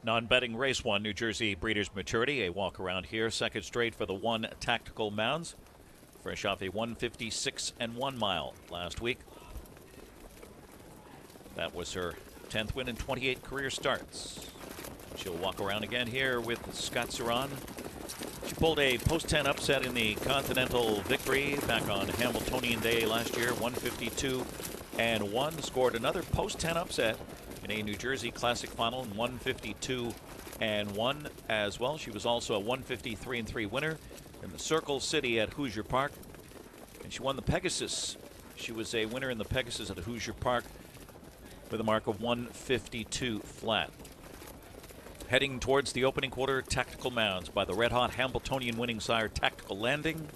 Non-betting race 1, New Jersey Breeders' Maturity. A walk around here, second straight for the 1 Tactical Mounds. Fresh off a 156 and 1 mile last week. That was her 10th win in 28 career starts. She'll walk around again here with Scott Ceron. She pulled a post-10 upset in the Continental Victory back on Hamiltonian Day last year, 152 and 1. Scored another post-10 upset in a New Jersey Classic final in 152 and 1 as well. She was also a 153 and 3 winner in the Circle City at Hoosier Park. And she won the Pegasus. She was a winner in the Pegasus at Hoosier Park with a mark of 152 flat. Heading towards the opening quarter, Tactical Mounds by the red-hot Hamiltonian winning sire Tactical Landing.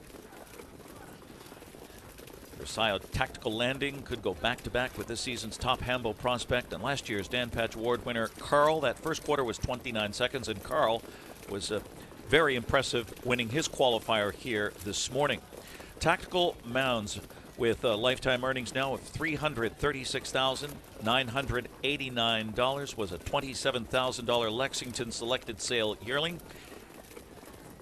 Her sire Tactical Landing could go back-to-back with this season's top Hambo prospect and last year's Dan Patch Award winner Carl. That first quarter was 29 seconds, and Carl was very impressive, winning his qualifier here this morning. Tactical Mounds with lifetime earnings now of $336,989, was a $27,000 Lexington selected sale yearling.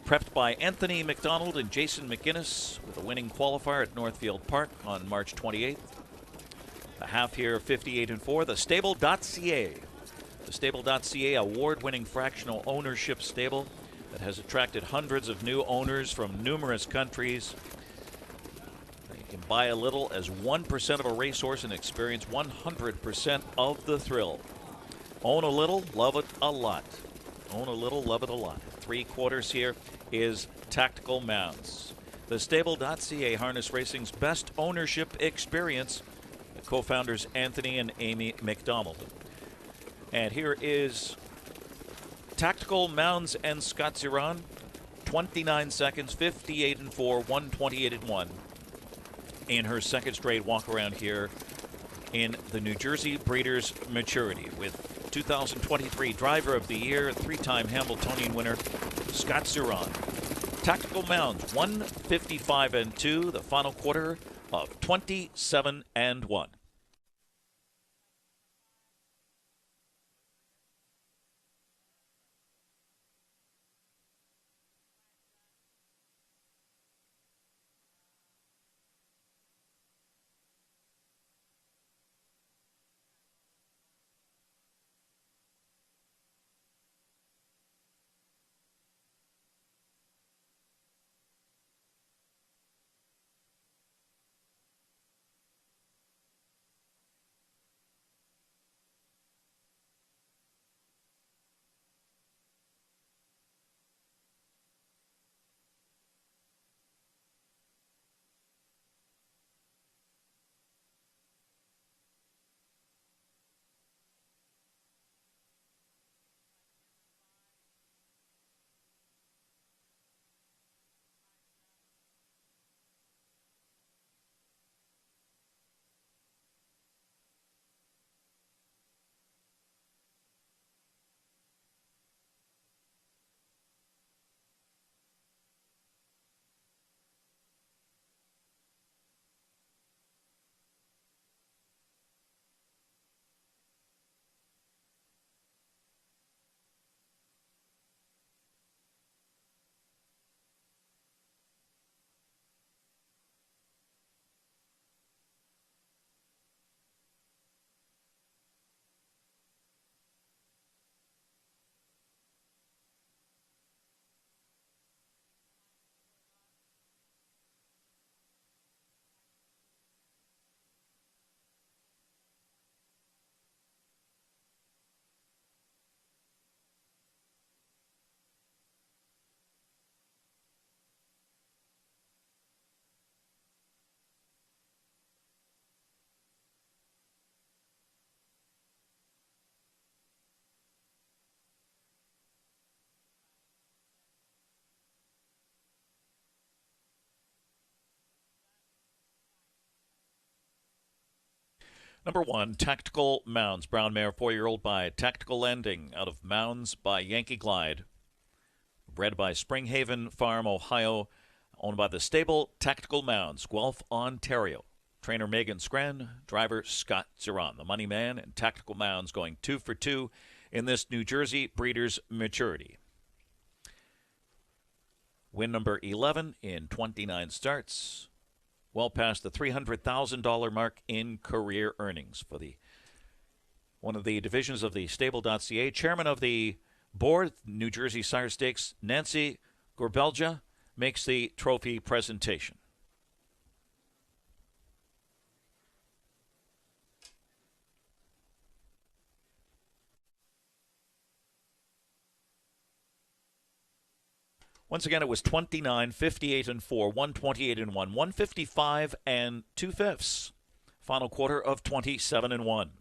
Prepped by Anthony McDonald and Jason McGinnis with a winning qualifier at Northfield Park on March 28th. The half here, 58 and 4. The Stable.ca. The Stable.ca, award-winning fractional ownership stable that has attracted hundreds of new owners from numerous countries. You can buy a little as 1% of a racehorse and experience 100% of the thrill. Own a little, love it a lot. Own a little, love it a lot. 3 quarters here is Tactical Mounds. The Stable.ca, harness racing's best ownership experience. The co-founders Anthony and Amy McDonald. And here is Tactical Mounds and Scott Ceron. 29 seconds, 58 and 4, 128 and 1. In her second straight walk around here in the New Jersey Breeders' Maturity with 2023 Driver of the Year, 3-time Hamiltonian winner, Scott Ceron. Tactical Mounds, 155 and 2, the final quarter of 27 and 1. Number 1, Tactical Mounds. Brown mare, 4-year-old by Tactical Landing out of Mounds by Yankee Glide. Bred by Springhaven Farm, Ohio. Owned by the stable Tactical Mounds, Guelph, Ontario. Trainer Megan Scran, driver Scott Ceron. The money man and Tactical Mounds going 2 for 2 in this New Jersey Breeders' Maturity. Win number 11 in 29 starts. Well past the $300,000 mark in career earnings for the one of the divisions of the stable.ca. Chairman of the board, New Jersey Sire Stakes, Nancy Gorbelja, makes the trophy presentation. Once again, it was 29, 58 and 4, 128 and 1, 155 and 2/5. Final quarter of 27 and 1.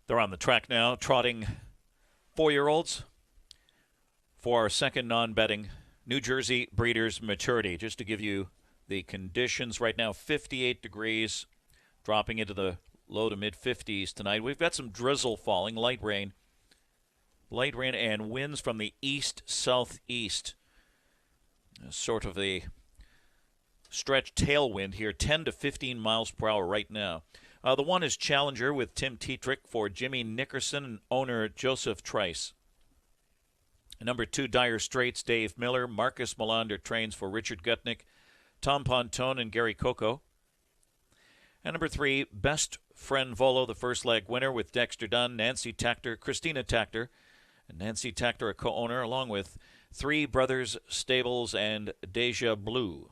They're on the track now, trotting 4-year-olds for our second non-betting New Jersey Breeders' Maturity. Just to give you the conditions right now, 58 degrees, dropping into the low to mid-50s tonight. We've got some drizzle falling, light rain and winds from the east-southeast. Sort of a stretch tailwind here, 10 to 15 miles per hour right now. The one is Challenger with Tim Tetrick for Jimmy Nickerson and owner Joseph Trice. Number 2, Dire Straits, Dave Miller. Marcus Melander trains for Richard Gutnick, Tom Pontone, and Gary Coco. And number 3, Best Friend Volo, the first leg winner with Dexter Dunn, Nancy Tactor, Christina Tactor, and Nancy Tactor, a co-owner, along with Three Brothers Stables and Deja Blue.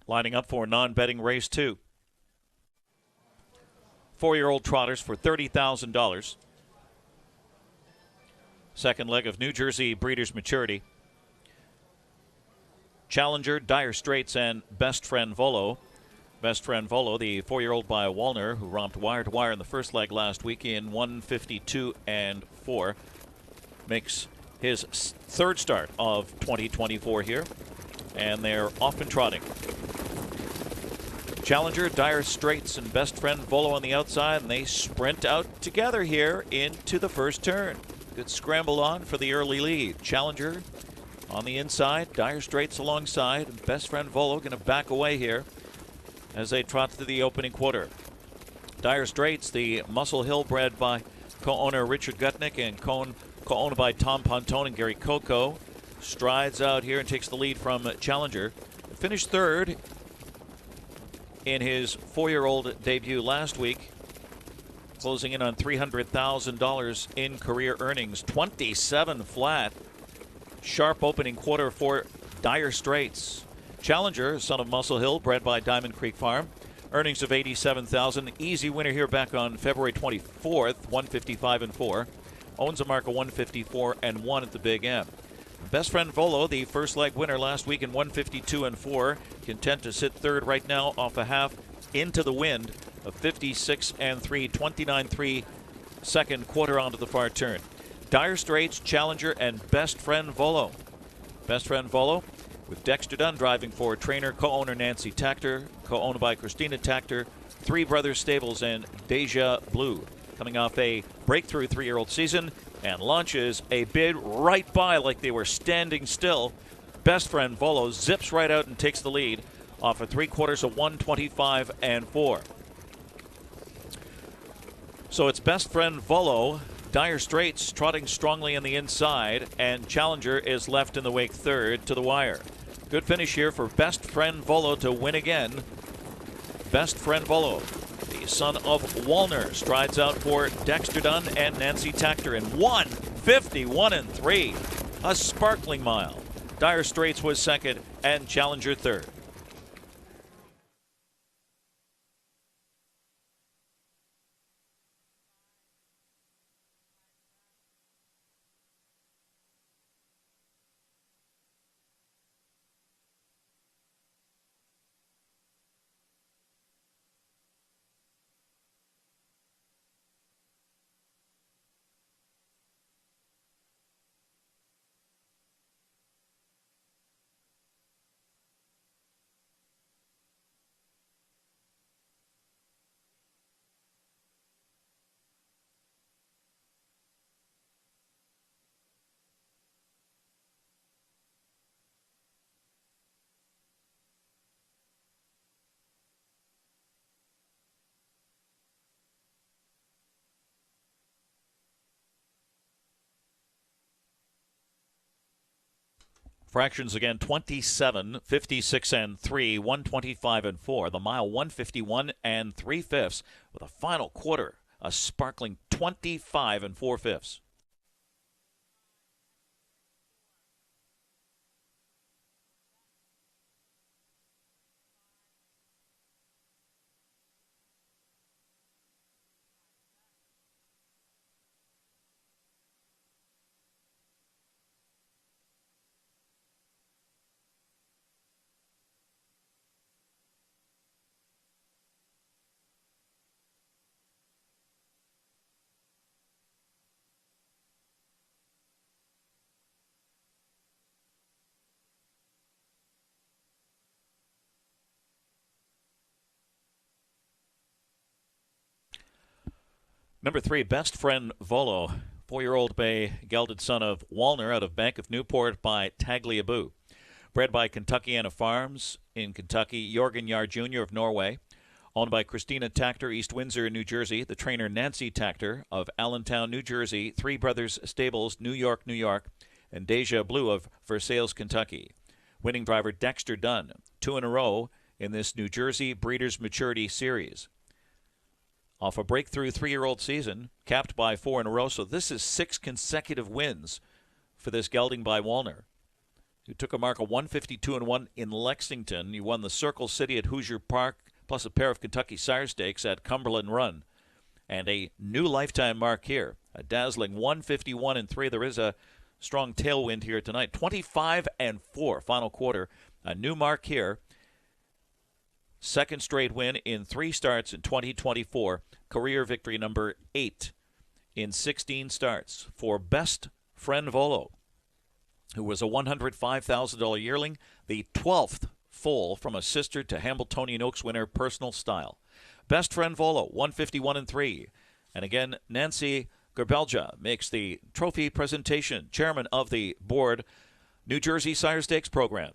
lining up for non-betting race 2. 4-year-old trotters for $30,000. Second leg of New Jersey Breeders' Maturity. Challenger, Dire Straits, and Best Friend Volo. Best Friend Volo, the 4-year-old by Wallner, who romped wire to wire in the first leg last week in 152 and 4, makes his third start of 2024 here, and they're off and trotting. Challenger, Dire Straits, and Best Friend Volo on the outside, and they sprint out together here into the first turn. Good scramble on for the early lead. Challenger on the inside, Dire Straits alongside, and Best Friend Volo going to back away here as they trot through the opening quarter. Dire Straits, the Muscle Hill bred by co-owner Richard Gutnick and co-owned by Tom Pontone and Gary Coco, strides out here and takes the lead from Challenger. Finished third in his 4-year-old debut last week, closing in on $300,000 in career earnings. 27 flat. Sharp opening quarter for Dire Straits. Challenger, son of Muscle Hill, bred by Diamond Creek Farm. Earnings of $87,000. Easy winner here back on February 24th, 155 and 4. Owns a mark of 154 and 1 at the Big M. Best Friend Volo, the first leg winner last week in 152 and 4, content to sit third right now off a half into the wind of 56 and 3, 29-3 second quarter onto the far turn. Dire Straits, Challenger, and Best Friend Volo. Best Friend Volo with Dexter Dunn driving for trainer, co-owner Nancy Tactor, co-owned by Christina Tactor, Three Brothers Stables, and Deja Blue. Coming off a breakthrough 3-year-old season and launches a bid right by like they were standing still. Best Friend Volo zips right out and takes the lead off of 3/4 of 125 and 4. So it's Best Friend Volo, Dire Straits trotting strongly on the inside, and Challenger is left in the wake third to the wire. Good finish here for Best Friend Volo to win again. Best Friend Volo, the son of Wallner, strides out for Dexter Dunn and Nancy Tactor in 151 and 3. A sparkling mile. Dire Straits was second and Challenger third. Fractions again, 27, 56 and 3, 125 and 4. The mile 151 and 3/5 with a final quarter, a sparkling 25 and 4/5. Number 3, Best Friend Volo, 4-year-old bay gelded son of Wallner out of Bank of Newport by Tagliabue. Bred by Kentuckiana Farms in Kentucky, Jorgen Yard Jr. of Norway. Owned by Christina Tactor, East Windsor, New Jersey. The trainer Nancy Tactor of Allentown, New Jersey. Three Brothers Stables, New York, New York. And Deja Blue of Versailles, Kentucky. Winning driver Dexter Dunn, 2 in a row in this New Jersey Breeders' Maturity Series. Off a breakthrough 3-year-old season, capped by 4 in a row. So this is 6 consecutive wins for this gelding by Wallner. who took a mark of 152-1 in Lexington. He won the Circle City at Hoosier Park, plus a pair of Kentucky Sire Stakes at Cumberland Run. And a new lifetime mark here, a dazzling 151-3. There is a strong tailwind here tonight. 25-4 final quarter, a new mark here. Second straight win in 3 starts in 2024. Career victory number 8 in 16 starts for Best Friend Volo, who was a $105,000 yearling, the 12th foal from a sister to Hambletonian Oaks winner, Personal Style. Best Friend Volo, 151-3. And again, Nancy Gerbelja makes the trophy presentation, chairman of the board, New Jersey Sire Stakes program.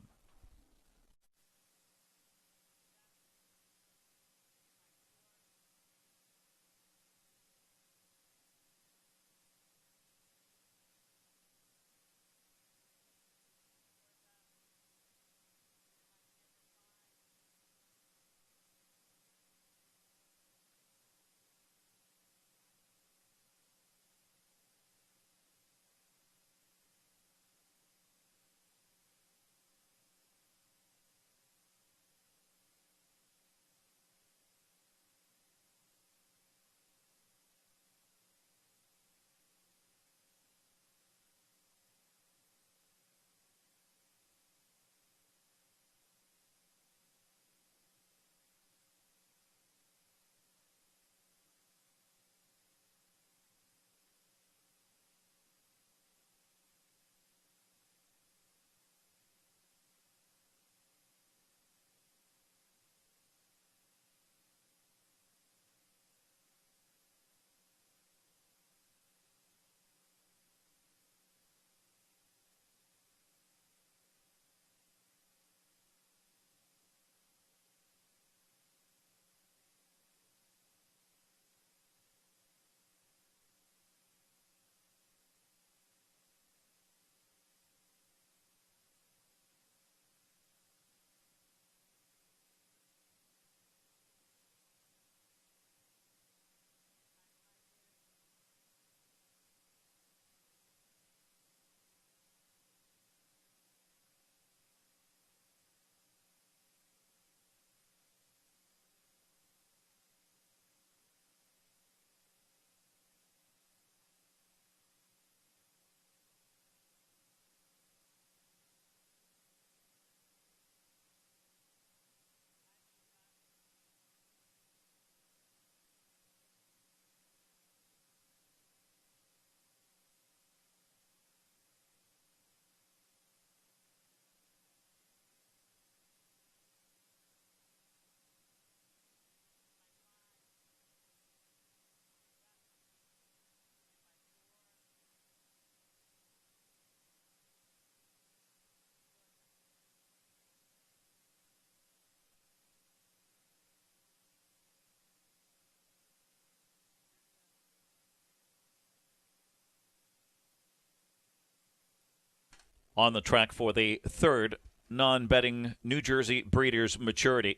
On the track for the third non-betting New Jersey Breeders' Maturity.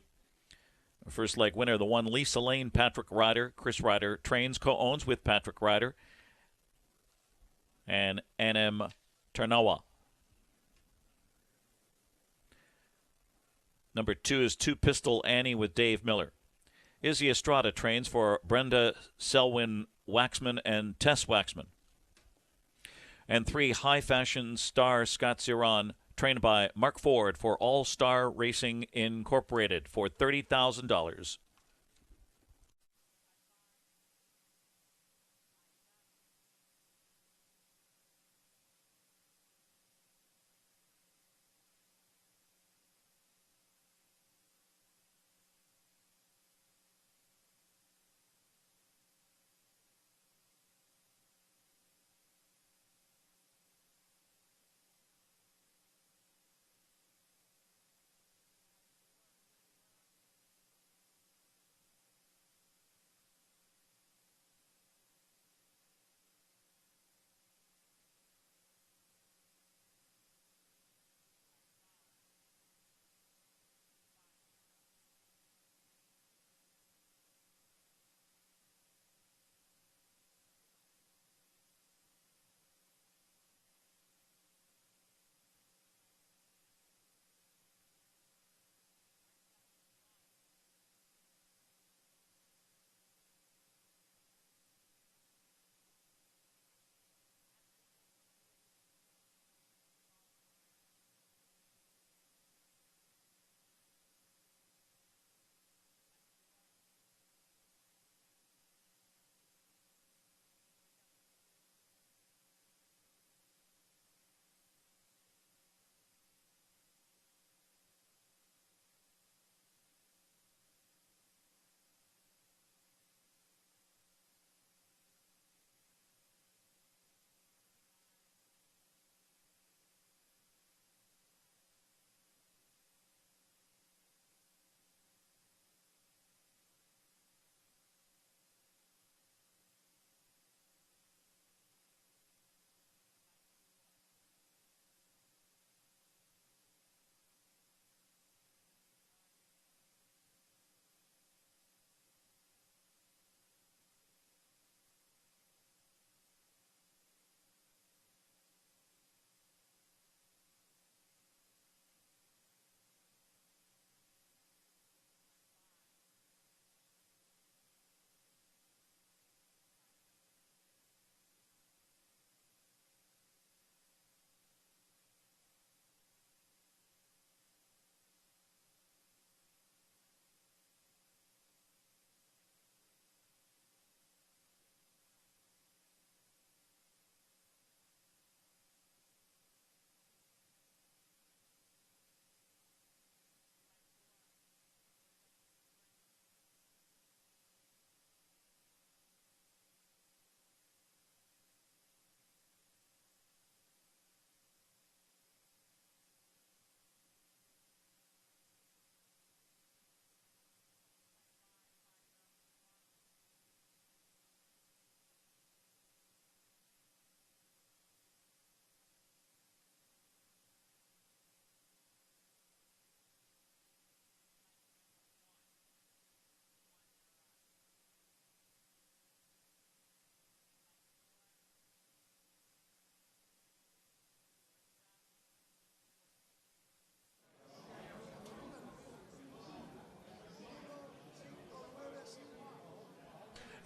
First leg winner, the one Lisa Lane, Patrick Ryder. Chris Ryder trains, co-owns with Patrick Ryder and NM Tarnawa. Number 2 is Two Pistol Annie with Dave Miller. Izzy Estrada trains for Brenda Selwyn Waxman and Tess Waxman. And 3 High Fashion Star Scott Ziron, trained by Mark Ford for All Star Racing Incorporated for $30,000.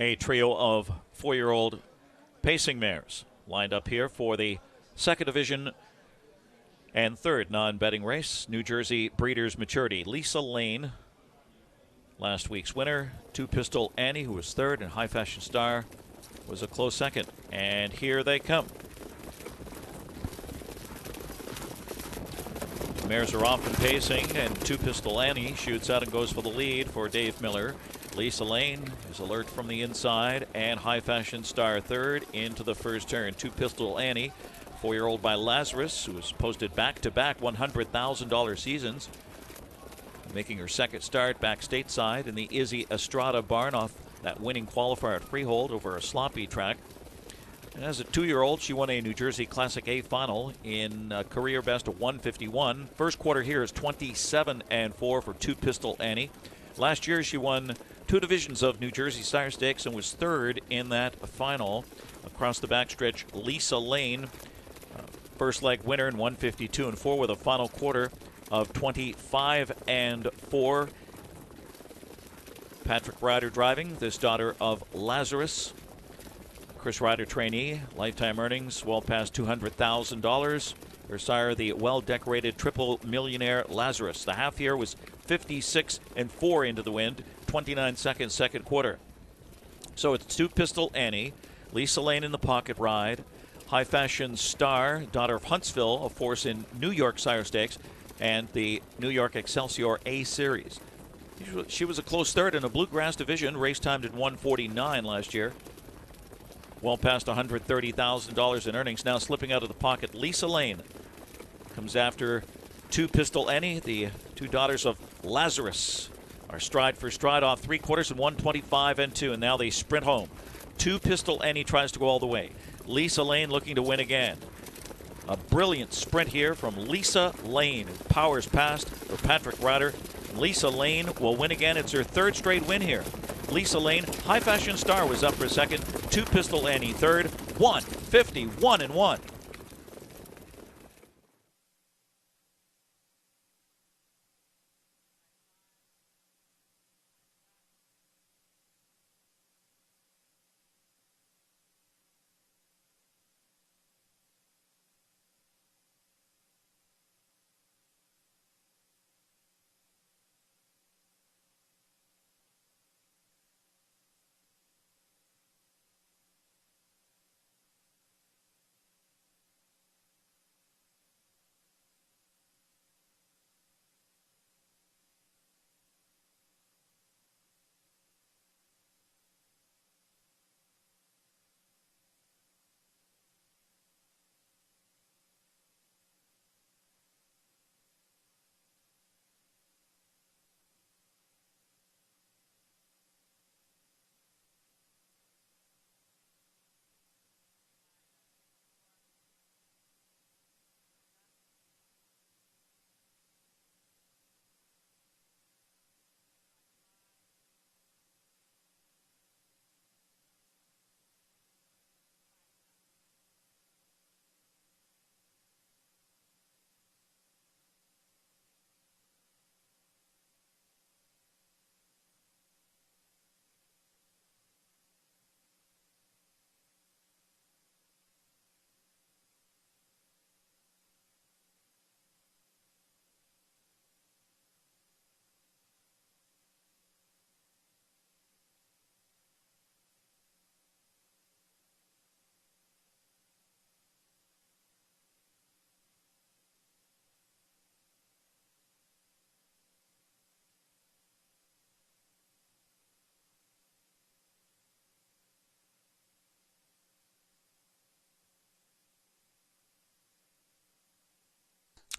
A trio of 4-year-old pacing mares lined up here for the second division and third non-betting race. New Jersey Breeders' Maturity. Lisa Lane, last week's winner. Two Pistol Annie, who was third, and High Fashion Star was a close second. And here they come. Mares are off and pacing, and Two Pistol Annie shoots out and goes for the lead for Dave Miller. Lisa Lane is alert from the inside, and High Fashion Star third into the first turn. Two Pistol Annie, 4-year-old by Lazarus, who has posted back-to-back $100,000 seasons, making her second start back stateside in the Izzy Estrada barn off that winning qualifier at Freehold over a sloppy track. And as a 2-year-old, she won a New Jersey Classic A final in a career best of 151. First quarter here is 27-4 for Two Pistol Annie. Last year, she won 2 divisions of New Jersey Sire Stakes and was third in that final. Across the backstretch, Lisa Lane, first leg winner in 152-4 with a final quarter of 25-4. Patrick Ryder driving, this daughter of Lazarus. Chris Ryder trainee, lifetime earnings well past $200,000. Her sire, the well-decorated triple millionaire Lazarus. The half year was 56-4 into the wind, 29 seconds second quarter. So it's Two Pistol Annie, Lisa Lane in the pocket ride, High Fashion Star, daughter of Huntsville, a force in New York Sire Stakes, and the New York Excelsior A Series. She was a close third in a bluegrass division, race timed at 149 last year. Well past $130,000 in earnings. Now slipping out of the pocket, Lisa Lane comes after Two Pistol Annie. The two daughters of Lazarus are stride for stride off 3 quarters and 125-2, and now they sprint home. Two Pistol Annie tries to go all the way. Lisa Lane looking to win again. A brilliant sprint here from Lisa Lane. Powers past for Patrick Ryder. Lisa Lane will win again. It's her third straight win here. Lisa Lane, High Fashion Star was up for second. Two Pistol Annie third. 151-1.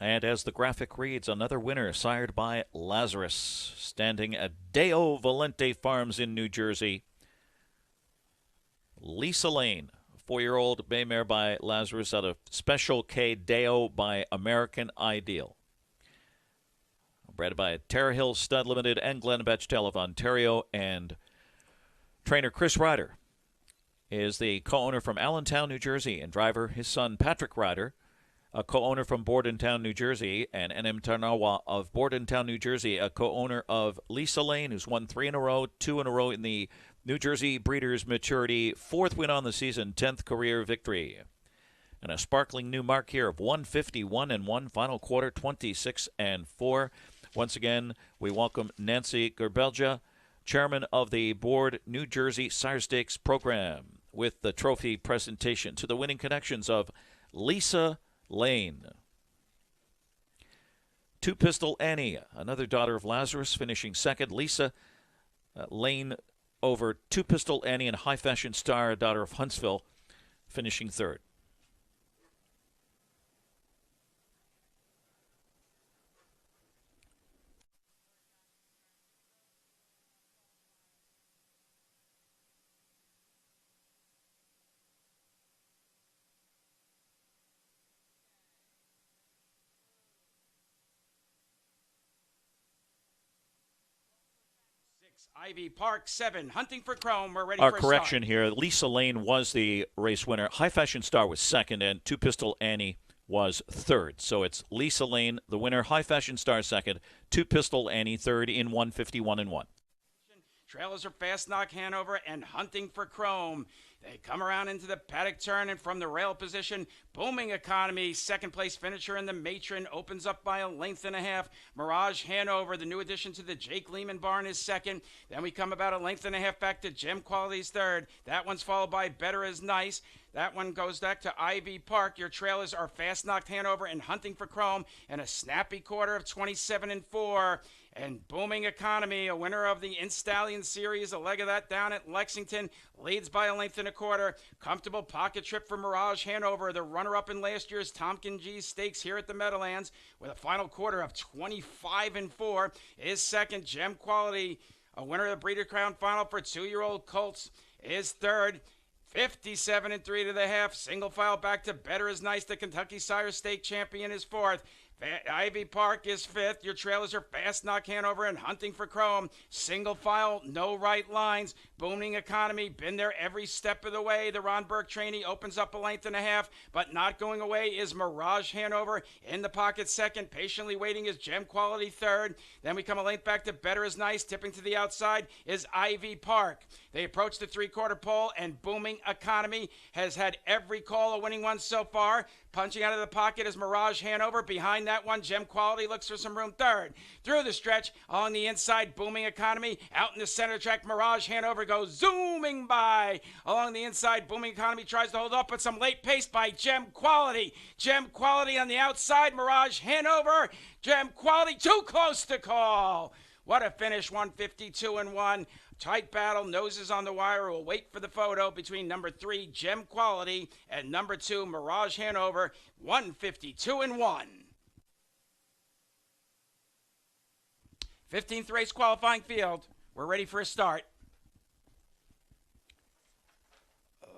And as the graphic reads, another winner sired by Lazarus, standing at Deo Valente Farms in New Jersey. Lisa Lane, 4-year-old bay mare by Lazarus out of Special K Deo by American Ideal. Bred by Terra Hill Stud Limited and Glen Bechtel of Ontario, and trainer Chris Ryder is the co-owner from Allentown, New Jersey, and driver his son Patrick Ryder, a co-owner from Bordentown, New Jersey, and NM Tarnawa of Bordentown, New Jersey, a co-owner of Lisa Lane, who's won 3 in a row, 2 in a row in the New Jersey Breeders' Maturity, 4th win on the season, 10th career victory. And a sparkling new mark here of 151-1, final quarter 26-4. Once again, we welcome Nancy Gerbelja, chairman of the board New Jersey Sire Stakes program, with the trophy presentation to the winning connections of Lisa Lane. Two Pistol Annie, another daughter of Lazarus, finishing second. Lisa Lane over Two Pistol Annie and High Fashion Star, daughter of Huntsville, finishing third. Ivy Park 7, Hunting for Chrome. We're ready Our for a correction start. here, Lisa Lane was the race winner. High Fashion Star was second, and Two Pistol Annie was third. So it's Lisa Lane, the winner, High Fashion Star second, Two Pistol Annie third in 151-1. Trailers are Fast Knock Hanover and Hunting for Chrome. They come around into the paddock turn, and from the rail position, Booming Economy, second place finisher in the Matron, opens up by a length and a half. Mirage Hanover, the new addition to the Jake Lehman barn, is second. Then we come about a length and a half back to Gem Quality's third. That one's followed by Better Is Nice. That one goes back to Ivy Park. Your trailers are Fast Knocked Hanover and Hunting for Chrome, and a snappy quarter of 27-4. And Booming Economy, a winner of the In-Stallion Series, a leg of that down at Lexington, leads by a length and a quarter. Comfortable pocket trip for Mirage Hanover, the runner-up in last year's Tompkins G Stakes here at the Meadowlands, with a final quarter of 25-4. Is second. Gem Quality, a winner of the Breeder Crown Final for 2-year-old colts, is third. 57-3 to the half. Single file back to Better Is Nice. The Kentucky Sire Stake champion is fourth. Ivy Park is fifth. Your trailers are Fast Knock Hanover and Hunting for Chrome. Single file, no right lines. Booming Economy, been there every step of the way. The Ron Burke trainee opens up a length and a half, but not going away is Mirage Hanover. In the pocket second. Patiently waiting is Gem Quality third. Then we come a length back to Better Is Nice. Tipping to the outside is Ivy Park. They approach the three-quarter pole, and Booming Economy has had every call, a winning one so far. Punching out of the pocket is Mirage Hanover. Behind that one, Gem Quality looks for some room third. Through the stretch, along the inside, Booming Economy. Out in the center track, Mirage Hanover goes zooming by. Along the inside, Booming Economy tries to hold up, but some late pace by Gem Quality. Gem Quality on the outside, Mirage Hanover. Gem Quality too close to call. What a finish, 152-1. Tight battle, noses on the wire. We'll wait for the photo between number 3, Gem Quality, and number 2, Mirage Hanover, 152-1. 15th race qualifying field. We're ready for a start.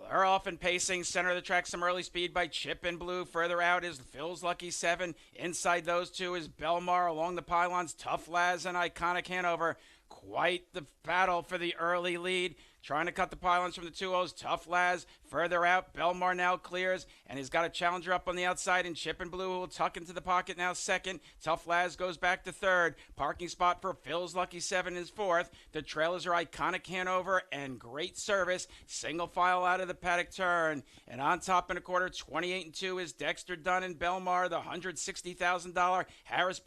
They're off and pacing. Center of the track, some early speed by Chip in Blue. Further out is Phil's Lucky 7. Inside those two is Belmar. Along the pylons, Tough Laz and Iconic Hanover. Quite the battle for the early lead. Trying to cut the pylons from the 2-0s. Tough Laz. Further out, Belmar now clears, and he's got a challenger up on the outside, and Chip and Blue will tuck into the pocket now second. Tough Laz goes back to third. Parking spot for Phil's Lucky 7 is fourth. The trailers are Iconic Hanover and Great Service. Single file out of the paddock turn. And on top in a quarter, 28-2 is Dexter Dunn and Belmar, the $160,000 Harris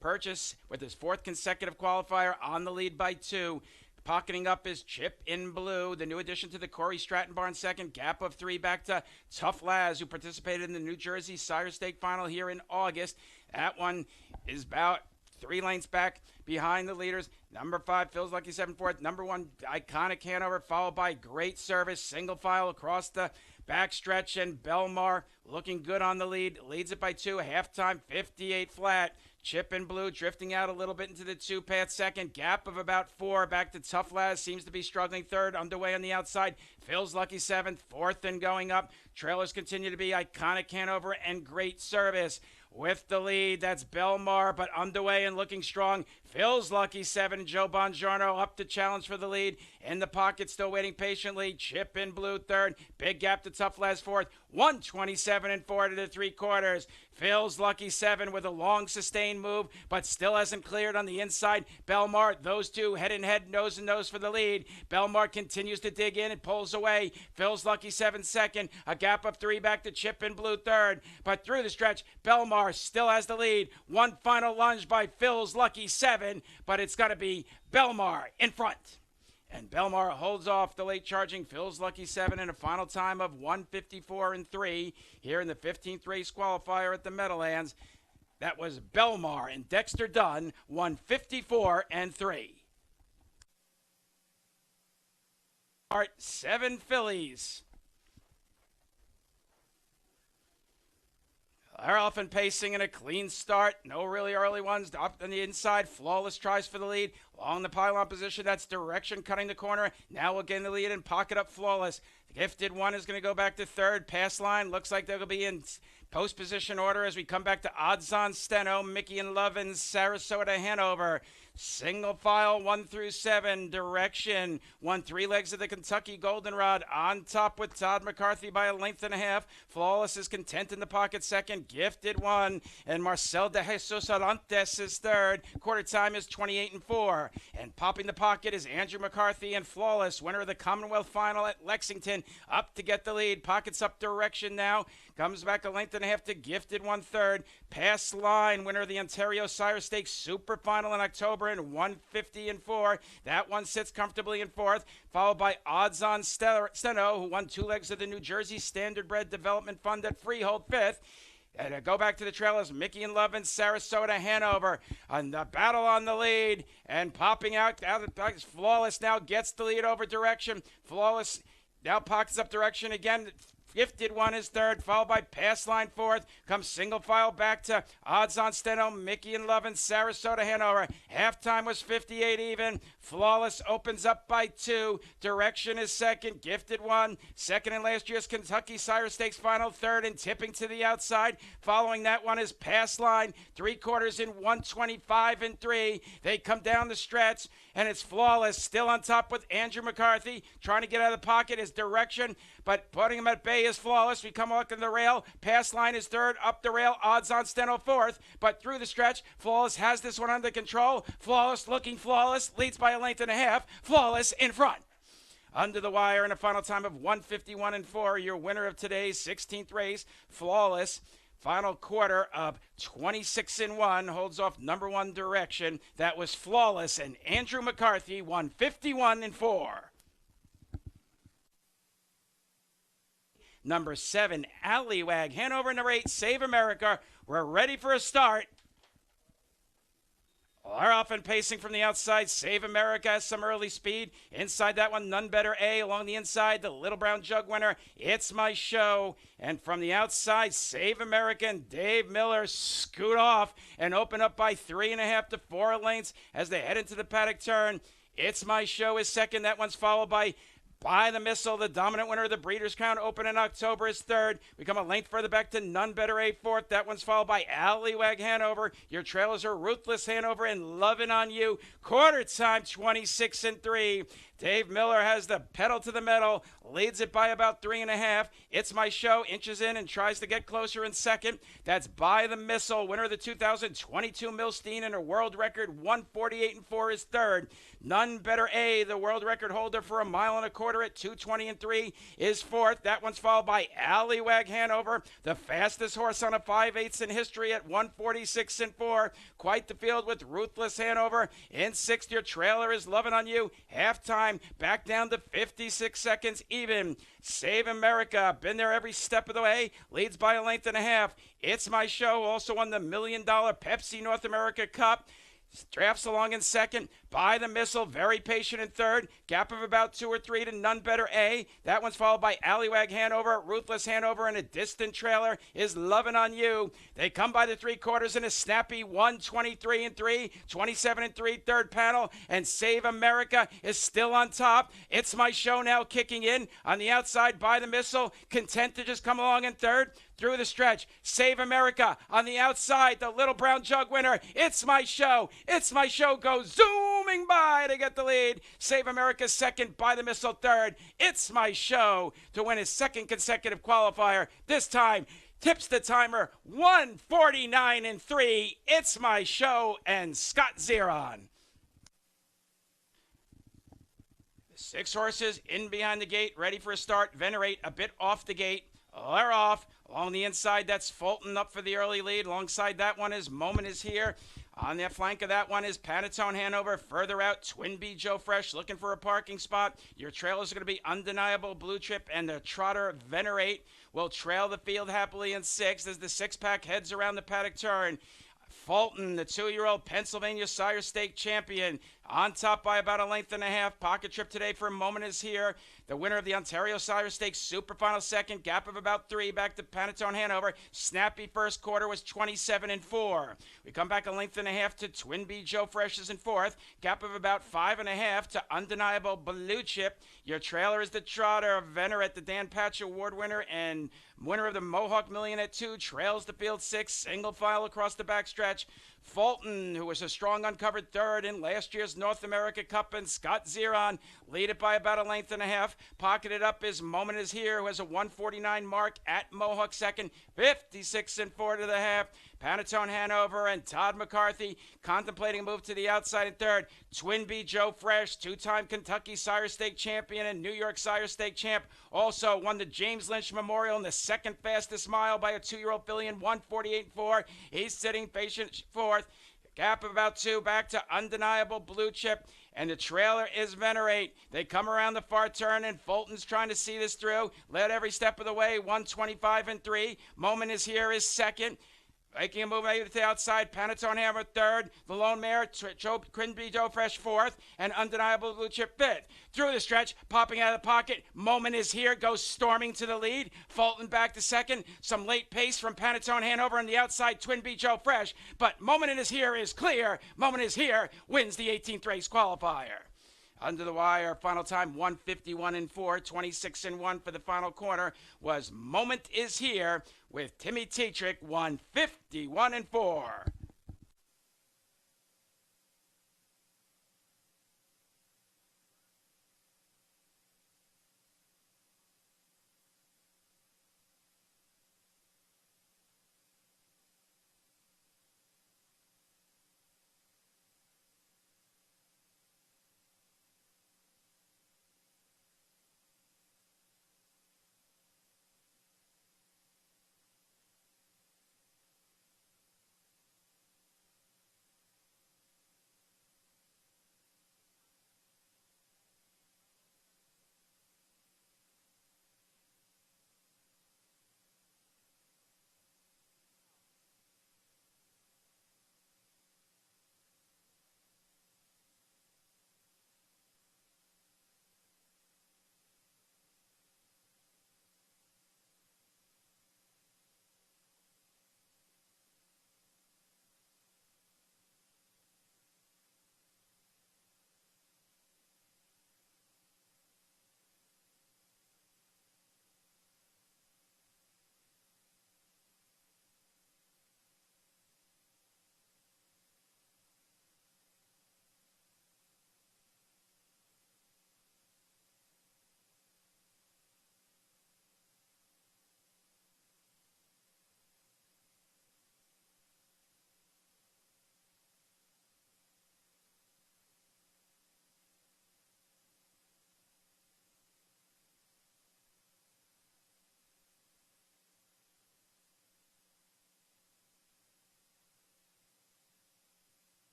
purchase with his fourth consecutive qualifier on the lead by 2. Pocketing up is Chip in Blue, the new addition to the Corey Stratton barn second. Gap of 3 back to Tough Laz, who participated in the New Jersey Sire Stake final here in August. That one is about 3 lengths back behind the leaders. Number 5, Phil's Lucky 7 fourth. Number 1, Iconic Hanover, followed by Great Service. Single file across the backstretch, and Belmar looking good on the lead. Leads it by 2, halftime 58 flat. Chip in Blue drifting out a little bit into the 2-path second. Gap of about 4 back to Tough Laz. Seems to be struggling third. Underway on the outside. Phil's Lucky 7th. Fourth and going up. Trailers continue to be Iconic Hanover and Great Service. With the lead, that's Belmar, but underway and looking strong. Phil's Lucky 7, Joe Bongiorno up to challenge for the lead. In the pocket, still waiting patiently. Chip in blue third. Big gap to Tough Les fourth. 127 and 4 to the 3/4. Phil's Lucky 7 with a long sustained move, but still hasn't cleared on the inside. Belmar, those two head and head, nose and nose for the lead. Belmar continues to dig in and pulls away. Phil's Lucky 7 second. A gap of 3 back to Chip in blue third. But through the stretch, Belmar still has the lead. One final lunge by Phil's Lucky 7, but it's got to be Belmar in front. And Belmar holds off the late charging Phil's Lucky 7 in a final time of 154 and 3 here in the 15th race qualifier at the Meadowlands. That was Belmar and Dexter Dunn, 154 and 3. 7 fillies. They're often pacing in a clean start. No really early ones. Up on the inside. Flawless tries for the lead. Along the pylon position. That's Direction cutting the corner. Now we'll get in the lead and pocket up Flawless. The Gifted One is going to go back to third. Pass line. Looks like they'll be in post position order as we come back to Odds on Steno. Mickey and Lovin, Sarasota, Hanover. Single file 1 through 7. Direction. Won 3 legs of the Kentucky Goldenrod. On top with Todd McCarthy by a length and a half. Flawless is content in the pocket second. Gifted One. And Marcel de Jesus Arantes is third. Quarter time is 28 and 4. And popping the pocket is Andrew McCarthy and Flawless. Winner of the Commonwealth Final at Lexington. Up to get the lead. Pockets up Direction now. Comes back a length and a half to Gifted One third. Pass line. Winner of the Ontario Sire Stakes Super Final in October in 150 and 4. That one sits comfortably in fourth, followed by Odds on Steno, who won 2 legs of the New Jersey Standardbred Development Fund at Freehold fifth. And go back to the trailers, Mickey and Lovin, Sarasota, Hanover. On the battle on the lead and popping out of the Flawless now gets the lead over Direction. Flawless now pockets up Direction again. Gifted One is third, followed by Pass Line fourth. Comes single file back to Odds on Steno, Mickey and Lovin, Sarasota, Hanover. Halftime was 58 even. Flawless opens up by 2. Direction is second. Gifted One, second in last year's Kentucky Sire Stakes Final, third and tipping to the outside. Following that one is Pass Line, 3/4 in 125 and 3. They come down the stretch, and it's Flawless still on top with Andrew McCarthy. Trying to get out of the pocket is Direction, but putting him at bay is Flawless. We come up on the rail. Pass Line is third. Up the rail. Odds on Steno fourth. But through the stretch, Flawless has this one under control. Flawless looking Flawless. Leads by a length and a half. Flawless in front. Under the wire in a final time of 151 and 4. Your winner of today's 16th race, Flawless. Final quarter of 26 and 1 holds off number 1 Direction. That was Flawless and Andrew McCarthy, 151 and 4. Number 7, Allywag. Hanover in the rate, Save America. We're ready for a start. Are often pacing from the outside. Save America has some early speed. Inside that one, None Better A. Along the inside, the Little Brown Jug winner, It's My Show. And from the outside, Save America and Dave Miller scoot off and open up by 3.5 to 4 lengths as they head into the paddock turn. It's My Show is second. That one's followed by the Missile, the dominant winner of the Breeders' Crown Open in October, is third. We come a length further back to None Better A fourth. That one's followed by Allywag Hanover. Your trailers are Ruthless Hanover and Lovin' on You. Quarter time, 26 and 3. Dave Miller has the pedal to the metal, leads it by about 3.5. It's My Show, inches in and tries to get closer in second. That's By the Missile, winner of the 2022 Milstein and a world record 148 and 4 is third. None Better A, the world record holder for 1.25 miles at 2:20 and 3 is fourth. That one's followed by Allywag Hanover, the fastest horse on a 5/8 in history at 146 and 4. Quite the field with Ruthless Hanover. In sixth, your trailer is Lovin' on You. Halftime back down to 56 seconds even. Save America, been there every step of the way, leads by a length and a half. It's My Show, also won the $1 million Pepsi North America Cup. Drafts along in second. By the Missile, very patient in third. Gap of about 2 or 3 to None Better A. That one's followed by Allywag Hanover, Ruthless Hanover, and a distant trailer is Lovin' on You. They come by the 3/4 in a snappy 123 and 3, 27 and 3, third panel, and Save America is still on top. It's My Show now kicking in on the outside. By the Missile, content to just come along in third. through the stretch. Save America on the outside, the Little Brown Jug winner. It's My Show. It's My Show goes zooming by to get the lead. Save America second, by the missile third. It's My Show to win his second consecutive qualifier. This time, tips the timer 149-3. It's My Show and Scott Zeron. 6 horses in behind the gate, ready for a start. Venerate a bit off the gate. They're off. Along the inside, that's Fulton up for the early lead. Alongside that one is Moment Is Here. On the flank of that one is Panatone Hanover. Further out, Twin B Joe Fresh looking for a parking spot. Your trailers are going to be Undeniable Blue Chip, and the trotter Venerate will trail the field happily in 6th as the 6-pack heads around the paddock turn. Fulton, the 2-year-old Pennsylvania Sire Stake champion, on top by about a length and a half. Pocket trip today for a Moment Is Here. The winner of the Ontario Sire Stakes Super Final second, gap of about 3 back to Panatone Hanover. Snappy first quarter was 27-4. We come back a length and a half to Twin B Joe Fresh is in 4th, gap of about 5.5 to Undeniable Blue Chip. Your trailer is the trotter Venerate, the Dan Patch Award winner and winner of the Mohawk Million at 2, trails the field 6, single file across the backstretch. Fulton, who was a strong uncovered third in last year's North America Cup, and Scott Zeron lead it by about a length and a half. Pocketed up is Moment Is Here, who has a 149 mark at Mohawk second, 56-4 to the half. Panatone Hanover and Todd McCarthy contemplating a move to the outside in third. Twin B Joe Fresh, 2-time Kentucky Sire Stake champion and New York Sire Stake champ, also won the James Lynch Memorial in the second fastest mile by a 2-year-old filly in 148-4. He's sitting patient 4th. Gap of about 2 back to Undeniable Blue Chip. And the trailer is Venerate. They come around the far turn, and Fulton's trying to see this through. Led every step of the way, 125-3. Moment Is Here is second. Making a move maybe to the outside, Panatone Hammer third, the lone mare, Twin B Joe Fresh 4th, and Undeniable Blue Chip 5th. Through the stretch, popping out of the pocket, Moment Is Here goes storming to the lead. Fulton back to second. Some late pace from Panatone Hanover on the outside, Twin B Joe Fresh. But Moment Is Here is clear. Moment Is Here wins the 18th race qualifier. Under the wire, final time 151-4, 26-1 for the final corner was Moment Is Here with Timmy Tetrick 151-4.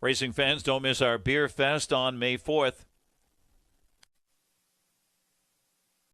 Racing fans, don't miss our beer fest on May 4th.